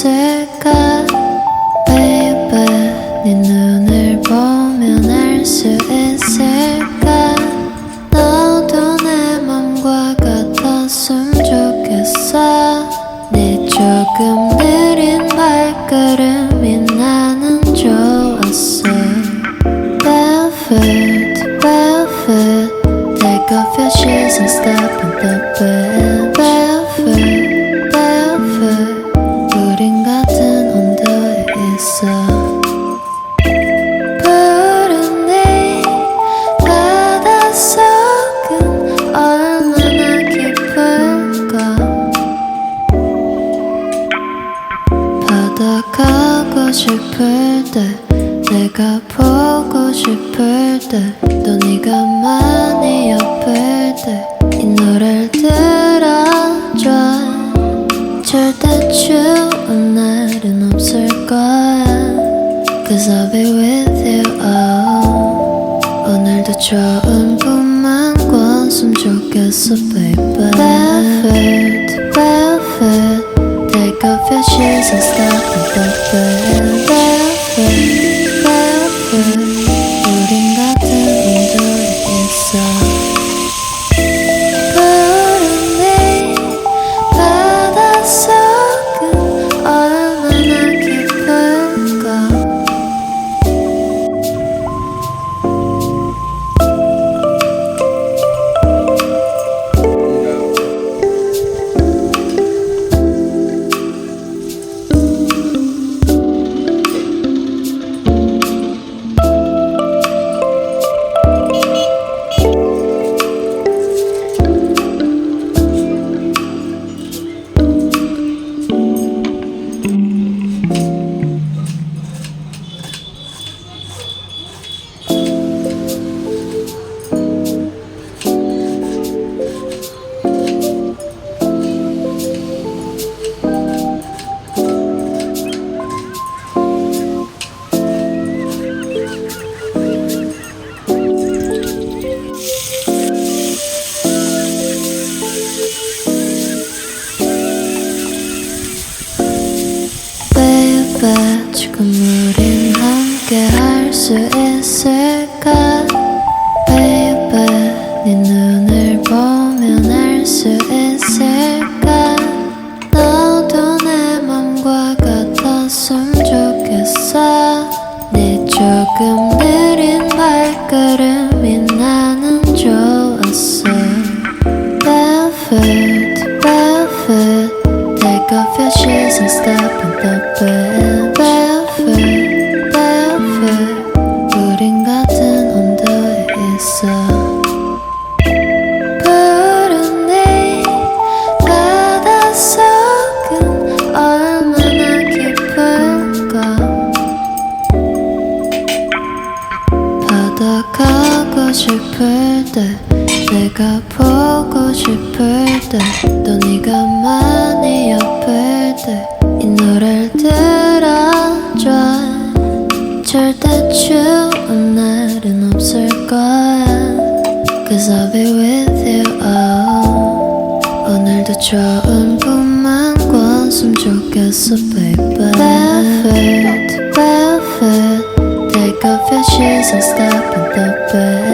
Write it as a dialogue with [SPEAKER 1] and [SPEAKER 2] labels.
[SPEAKER 1] 있을까 baby 네 눈을 보면 알 수 있을까 너도 내 맘과 같았으면 좋겠어 네 조금 느린 발걸음이 나는 좋았어 Barefoot, barefoot Take off your shoes and step in the bed Barefoot, barefoot 우린 같은 온도에 있어 푸른 네 바닷속은 얼마나 깊을까 바다 가고 싶을 때 내가 보고 싶을 때 또 네가 많이 아플 때 이 노래를 들어줘 절대 추운 날은 없을 거야 Cause I'll be with you oh. 오늘도 좋은 꿈만 꿨으면 좋겠어 baby Barefoot, barefoot Take off your shoes and step in the bed Barefoot, barefoot 우린 같은 온도에 있어 푸른 네 바닷속은 얼마나 깊을까 지금 우린 함께 할 수 있을까 baby 네 눈을 보면 알 수 있을까 너도 내 맘과 같았으면 좋겠어 네 조금 느린 발걸음이 나는 좋았어 Barefoot, barefoot Take off your shoes and step in the bed Barefoot, barefoot 우린 같은 온도에 있어 푸른 네 바닷속은 얼마나 깊을까 바다 가고 싶을 때 내가 보고 싶을 때 또 네가 많이 아플 때 이 노래를 들어줘 절대 추운 날은 없을 거야 Cause I'll be with you oh. 오늘도 좋은 꿈만 꿨으면 좋겠어 baby Barefoot, barefoot Take off your shoes and step in the bed